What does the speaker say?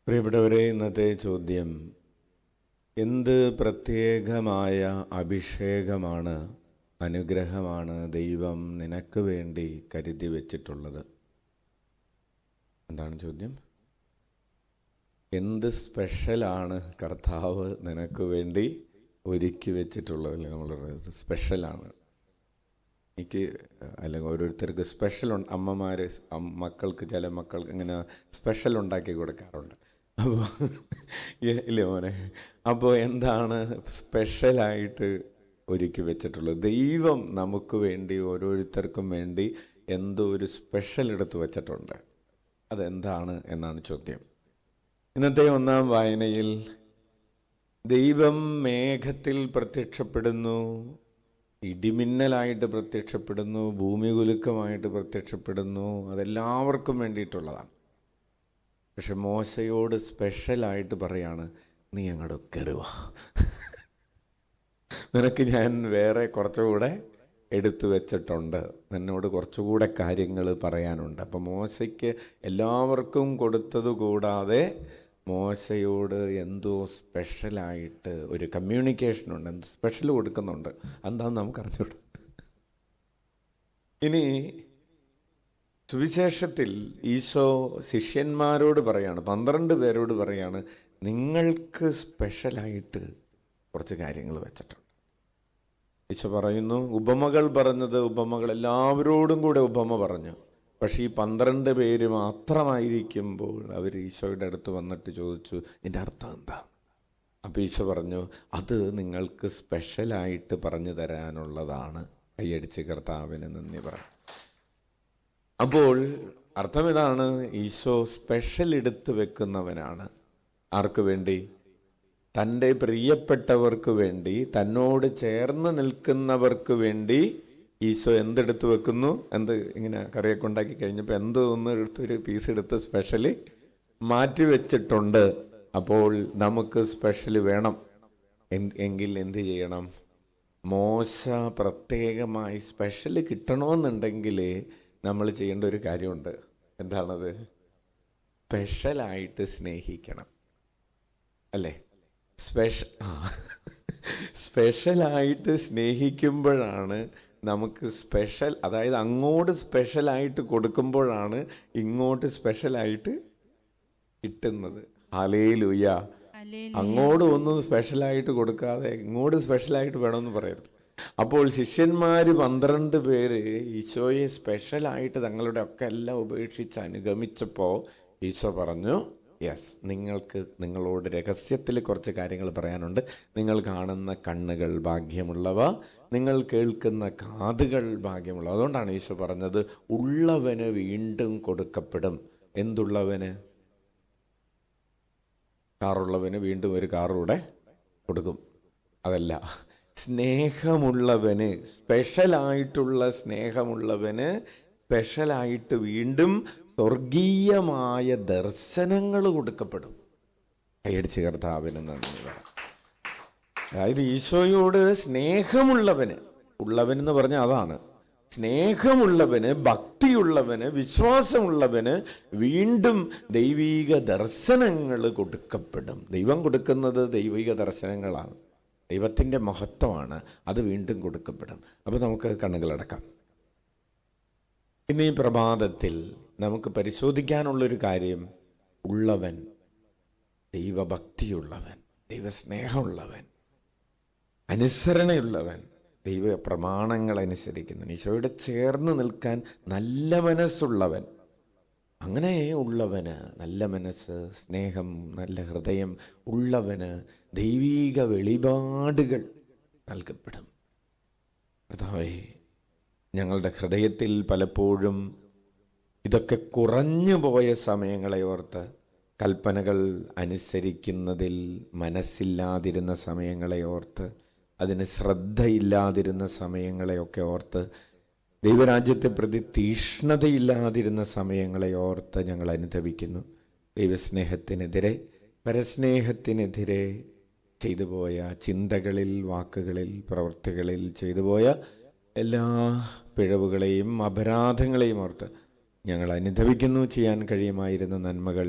പ്രിയപ്പെട്ടവരെ, ഇന്നത്തെ ചോദ്യം: എന്ത് പ്രത്യേകമായ അഭിഷേകമാണ്, അനുഗ്രഹമാണ് ദൈവം നിനക്ക് വേണ്ടി കരുതി വച്ചിട്ടുള്ളത്? എന്താണ് ചോദ്യം? എന്ത് സ്പെഷ്യലാണ് കർത്താവ് നിനക്ക് വേണ്ടി ഒരുക്കി വെച്ചിട്ടുള്ളത്? നമ്മൾ സ്പെഷ്യലാണ്. എനിക്ക് അല്ലെങ്കിൽ ഓരോരുത്തർക്ക് സ്പെഷ്യൽ അമ്മമാർ മക്കൾക്ക്, ചില മക്കൾക്ക് ഇങ്ങനെ സ്പെഷ്യൽ ഉണ്ടാക്കി കൊടുക്കാറുണ്ട്. അപ്പോൾ ഇല്ലേ മോനെ? അപ്പോൾ എന്താണ് സ്പെഷ്യലായിട്ട് ഒരുക്കി വെച്ചിട്ടുള്ളത്? ദൈവം നമുക്ക് വേണ്ടി, ഓരോരുത്തർക്കും വേണ്ടി എന്തോ ഒരു സ്പെഷ്യൽ എടുത്ത് വെച്ചിട്ടുണ്ട്. അതെന്താണ് എന്നാണ് ചോദ്യം. ഇന്നത്തെ ഒന്നാം വായനയിൽ ദൈവം മേഘത്തിൽ പ്രത്യക്ഷപ്പെടുന്നു, ഇടിമിന്നലായിട്ട് പ്രത്യക്ഷപ്പെടുന്നു, ഭൂമി കുലുക്കമായിട്ട് പ്രത്യക്ഷപ്പെടുന്നു. അതെല്ലാവർക്കും വേണ്ടിയിട്ടുള്ളതാണ്. പക്ഷെ മോശയോട് സ്പെഷ്യലായിട്ട് പറയാണ്, നീ അങ്ങോട്ട് കയറുക, നിനക്ക് ഞാൻ വേറെ കുറച്ചുകൂടെ എടുത്തു വെച്ചിട്ടുണ്ട്, നിന്നോട് കുറച്ചുകൂടെ കാര്യങ്ങൾ പറയാനുണ്ട്. അപ്പം മോശയ്ക്ക് എല്ലാവർക്കും കൊടുത്തത് കൂടാതെ മോശയോട് എന്തോ സ്പെഷ്യലായിട്ട് ഒരു കമ്മ്യൂണിക്കേഷനുണ്ട്, എന്തോ സ്പെഷ്യൽ കൊടുക്കുന്നുണ്ട്. എന്താണെന്ന് നമുക്ക് അറിഞ്ഞൂടാ. ഇനി സുവിശേഷത്തിൽ ഈശോ ശിഷ്യന്മാരോട് പറയാണ്, 12 പേരോട് പറയാണ്, നിങ്ങൾക്ക് സ്പെഷ്യലായിട്ട് കുറച്ച് കാര്യങ്ങൾ വെച്ചിട്ടുണ്ട്. ഈശോ പറയുന്നു, ഉപമകൾ പറഞ്ഞത് ഉപമകൾ എല്ലാവരോടും കൂടെ ഉപമ പറഞ്ഞു. പക്ഷേ ഈ 12 പേര് മാത്രമായിരിക്കുമ്പോൾ അവർ ഈശോയുടെ അടുത്ത് വന്നിട്ട് ചോദിച്ചു, ഇതിൻ്റെ അർത്ഥം എന്താ? അപ്പോൾ ഈശോ പറഞ്ഞു, അത് നിങ്ങൾക്ക് സ്പെഷ്യലായിട്ട് പറഞ്ഞു തരാനുള്ളതാണ്. കൈയടിച്ച് കർത്താവിന് നന്ദി പറയും. അപ്പോൾ അർത്ഥം ഇതാണ്, ഈശോ സ്പെഷ്യൽ എടുത്ത് വെക്കുന്നവനാണ്. ആർക്ക് വേണ്ടി? തൻ്റെ പ്രിയപ്പെട്ടവർക്ക് വേണ്ടി, തന്നോട് ചേർന്ന് നിൽക്കുന്നവർക്ക് വേണ്ടി ഈശോ എന്തെടുത്ത് വെക്കുന്നു? ഇങ്ങനെ കറിയൊക്കെ ഉണ്ടാക്കി കഴിഞ്ഞപ്പോൾ ഒന്ന് ഒരു പീസ് എടുത്ത് സ്പെഷ്യലി മാറ്റി വെച്ചിട്ടുണ്ട്. അപ്പോൾ നമുക്ക് സ്പെഷ്യൽ വേണം എങ്കിൽ എന്ത് ചെയ്യണം? മോശ പ്രത്യേകമായി സ്പെഷ്യൽ കിട്ടണമെന്നുണ്ടെങ്കിൽ നമ്മൾ ചെയ്യേണ്ട ഒരു കാര്യമുണ്ട്. എന്താണത്? സ്പെഷ്യലായിട്ട് സ്നേഹിക്കണം, അല്ലേ? സ്പെഷ്യലായിട്ട് സ്നേഹിക്കുമ്പോഴാണ് നമുക്ക് സ്പെഷ്യൽ, അതായത് അങ്ങോട്ട് സ്പെഷ്യലായിട്ട് കൊടുക്കുമ്പോഴാണ് ഇങ്ങോട്ട് സ്പെഷ്യലായിട്ട് കിട്ടുന്നത്. ഹല്ലേലൂയ. അങ്ങോട്ട് ഒന്നും സ്പെഷ്യലായിട്ട് കൊടുക്കാതെ ഇങ്ങോട്ട് സ്പെഷ്യലായിട്ട് വേണമെന്ന് പറയരുത്. അപ്പോൾ ശിഷ്യന്മാർ 12 പേര് ഈശോയെ സ്പെഷ്യലായിട്ട് തങ്ങളുടെ ഒക്കെ എല്ലാം ഉപേക്ഷിച്ച് അനുഗമിച്ചപ്പോൾ ഈശോ പറഞ്ഞു, യെസ്, നിങ്ങളോട് രഹസ്യത്തിൽ കുറച്ച് കാര്യങ്ങൾ പറയാനുണ്ട്. നിങ്ങൾ കാണുന്ന കണ്ണുകൾ ഭാഗ്യമുള്ളവ, നിങ്ങൾ കേൾക്കുന്ന കാതുകൾ ഭാഗ്യമുള്ളവ. അതുകൊണ്ടാണ് ഈശോ പറഞ്ഞത്, ഉള്ളവന് വീണ്ടും കൊടുക്കപ്പെടും. എന്തുള്ളവന്? കാറുള്ളവന് വീണ്ടും ഒരു കാറൂടെ കൊടുക്കും. അതല്ല, സ്നേഹമുള്ളവന്, സ്പെഷ്യലായിട്ടുള്ള സ്നേഹമുള്ളവന് സ്പെഷ്യലായിട്ട് വീണ്ടും സ്വർഗീയമായ ദർശനങ്ങൾ കൊടുക്കപ്പെടും. കൈയടിച്ച് കർത്താവിന് നന്ദി പറയാം. അതായത് ഈശോയോട് സ്നേഹമുള്ളവന്, ഉള്ളവനെന്ന് പറഞ്ഞാൽ അതാണ്, സ്നേഹമുള്ളവന്, ഭക്തിയുള്ളവന്, വിശ്വാസമുള്ളവന് വീണ്ടും ദൈവീക ദർശനങ്ങൾ കൊടുക്കപ്പെടും. ദൈവം കൊടുക്കുന്നത് ദൈവിക ദർശനങ്ങളാണ്, ദൈവത്തിൻ്റെ മഹത്വമാണ്. അത് വീണ്ടും കൊടുക്കപ്പെടും. അപ്പോൾ നമുക്ക് കണ്ണുകളടക്കാം. ഇന്ന് ഈ പ്രഭാതത്തിൽ നമുക്ക് പരിശോധിക്കാനുള്ളൊരു കാര്യം, ഉള്ളവൻ, ദൈവഭക്തിയുള്ളവൻ, ദൈവസ്നേഹമുള്ളവൻ, അനുസരണയുള്ളവൻ, ദൈവ പ്രമാണങ്ങൾ അനുസരിക്കുന്നവൻ, ഈശോയോട് ചേർന്ന് നിൽക്കാൻ നല്ല മനസ്സുള്ളവൻ. അങ്ങനെ ഉള്ളവന്, നല്ല മനസ്സ്, സ്നേഹം, നല്ല ഹൃദയം ഉള്ളവന് ദൈവീക വെളിപാടുകൾ നൽകപ്പെടും. കർത്താവേ, ഞങ്ങളുടെ ഹൃദയത്തിൽ പലപ്പോഴും ഇതൊക്കെ കുറഞ്ഞു പോയ സമയങ്ങളെ ഓർത്ത്, കൽപ്പനകൾ അനുസരിക്കുന്നതിൽ മനസ്സില്ലാതിരുന്ന സമയങ്ങളെ ഓർത്ത്, അതിന് ശ്രദ്ധയില്ലാതിരുന്ന സമയങ്ങളെയൊക്കെ ഓർത്ത്, ദൈവരാജ്യത്തെ പ്രതി തീഷ്ണതയില്ലാതിരുന്ന സമയങ്ങളെ ഓർത്ത് ഞങ്ങൾ അനുതപിക്കുന്നു. ദൈവസ്നേഹത്തിനെതിരെ, പരസ്നേഹത്തിനെതിരെ ചെയ്തു പോയ ചിന്തകളിൽ, വാക്കുകളിൽ, പ്രവൃത്തികളിൽ ചെയ്തു പോയ എല്ലാ പിഴവുകളെയും അപരാധങ്ങളെയും ഓർത്ത് ഞങ്ങൾ അനുതപിക്കുന്നു. ചെയ്യാൻ കഴിയുമായിരുന്ന നന്മകൾ